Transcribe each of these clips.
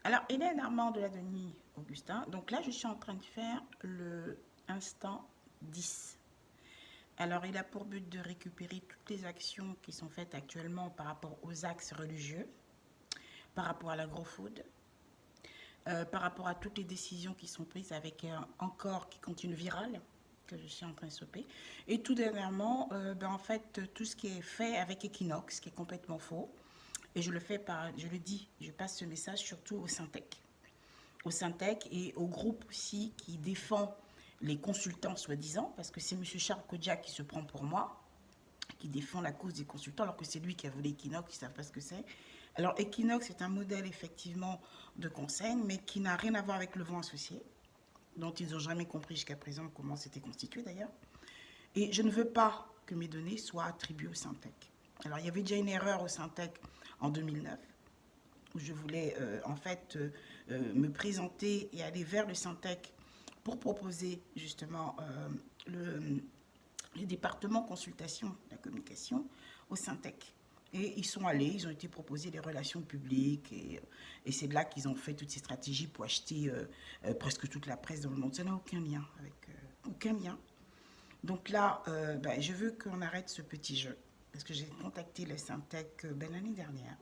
Alors, Hélène Armand de la Denis Augustin. Donc là, je suis en train de faire le instant 10. Alors, il a pour but de récupérer toutes les actions qui sont faites actuellement par rapport aux axes religieux, par rapport à l'agrofood, par rapport à toutes les décisions qui sont prises avec un corps qui continue viral, que je suis en train de stopper. Et tout dernièrement, en fait, tout ce qui est fait avec Equinox, qui est complètement faux. Et je le fais par, je le dis, je passe ce message surtout au Syntec. Au Syntec et au groupe aussi qui défend les consultants soi-disant, parce que c'est M. Charles Kodiak qui se prend pour moi, qui défend la cause des consultants, alors que c'est lui qui a volé Equinox, ils ne savent pas ce que c'est. Alors Equinox est un modèle effectivement de conseil, mais qui n'a rien à voir avec le vent associé, dont ils n'ont jamais compris jusqu'à présent comment c'était constitué d'ailleurs. Et je ne veux pas que mes données soient attribuées au Syntec. Alors il y avait déjà une erreur au Syntec en 2009, où je voulais me présenter et aller vers le Syntec pour proposer justement le département consultation de la communication au Syntec. Et ils sont allés, ils ont été proposés des relations publiques et c'est de là qu'ils ont fait toutes ces stratégies pour acheter presque toute la presse dans le monde. Ça n'a aucun lien avec aucun lien. Donc là, je veux qu'on arrête ce petit jeu parce que j'ai contacté le Syntec l'année dernière.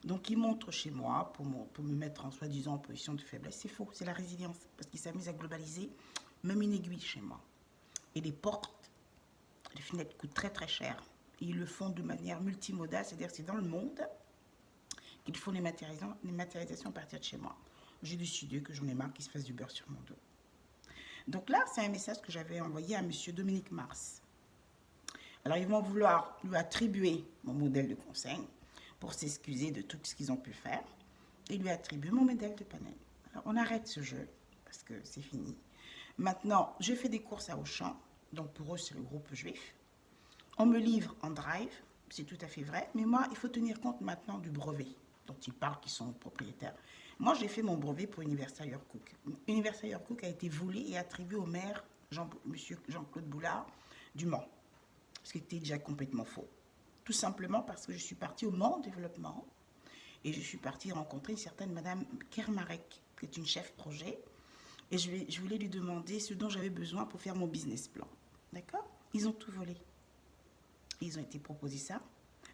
Donc, ils montrent chez moi pour me mettre en soi-disant en position de faiblesse. C'est faux, c'est la résilience. Parce qu'ils s'amusent à globaliser même une aiguille chez moi. Et les portes, les fenêtres coûtent très très cher. Et ils le font de manière multimodale, c'est-à-dire que c'est dans le monde qu'ils font les matérialisations à partir de chez moi. J'ai décidé que j'en ai marre qu'ils se fassent du beurre sur mon dos. Donc là, c'est un message que j'avais envoyé à monsieur Dominique Mars. Alors, ils vont vouloir lui attribuer mon modèle de conseil pour s'excuser de tout ce qu'ils ont pu faire et lui attribuer mon modèle de panel. Alors, on arrête ce jeu parce que c'est fini. Maintenant, je fais des courses à Auchan, donc pour eux, c'est le groupe juif. On me livre en drive, c'est tout à fait vrai, mais moi, il faut tenir compte maintenant du brevet dont ils parlent, qui sont propriétaires. Moi, j'ai fait mon brevet pour Universal Cook. Universal Cook a été volé et attribué au maire, monsieur Jean-Claude Boulard, du Mans, ce qui était déjà complètement faux. Tout simplement parce que je suis partie au Mans Développement et je suis partie rencontrer une certaine Madame Kermarek, qui est une chef projet, et je voulais lui demander ce dont j'avais besoin pour faire mon business plan. D'accord. Ils ont tout volé. Ils ont été proposés ça.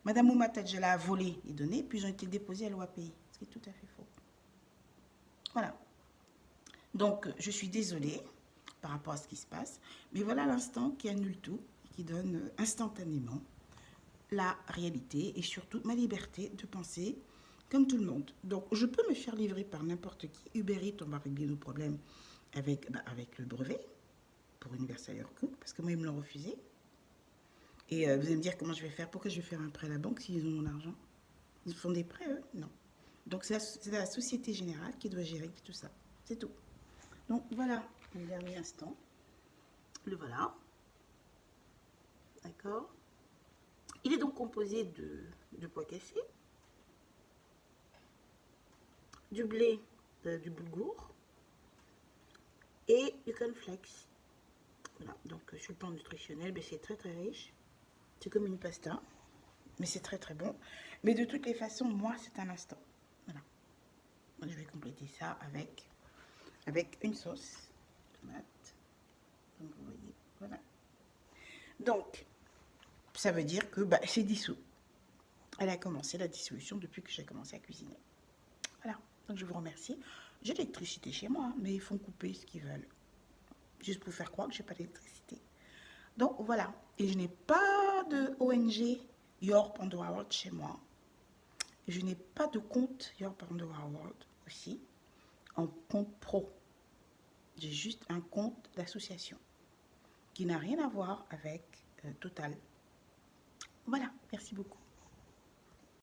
Madame Ouma Tadjela a volé les données, puis ils ont été déposés à l'OAPI, ce qui est tout à fait faux. Voilà. Donc, je suis désolée par rapport à ce qui se passe, mais voilà l'instant qui annule tout et qui donne instantanément la réalité et surtout ma liberté de penser comme tout le monde. Donc, je peux me faire livrer par n'importe qui. Uber Eats, on va régler nos problèmes avec le brevet pour Universal Cook, parce que moi, ils me l'ont refusé. Et vous allez me dire comment je vais faire. Pourquoi je vais faire un prêt à la banque s'ils ont mon argent? Ils font des prêts, eux? Non. Donc, c'est la Société Générale qui doit gérer tout ça. C'est tout. Donc, voilà, le dernier instant. Le voilà. D'accord. Il est donc composé de pois cassés, du blé, du boulgour et du cornflakes. Voilà, donc sur le plan nutritionnel, c'est très très riche. C'est comme une pasta, mais c'est très très bon. Mais de toutes les façons, moi, c'est un instant. Voilà. Donc, je vais compléter ça avec une sauce tomate. Donc, vous voyez, voilà. Donc, ça veut dire que c'est dissous. Elle a commencé la dissolution depuis que j'ai commencé à cuisiner. Voilà. Donc, je vous remercie. J'ai de l'électricité chez moi, mais ils font couper ce qu'ils veulent. Juste pour faire croire que j'ai pas d'électricité. Donc, voilà. Et je n'ai pas de ONG Your Pandora World chez moi. Je n'ai pas de compte Your Pandora World aussi en compte pro. J'ai juste un compte d'association qui n'a rien à voir avec Total. Voilà, merci beaucoup.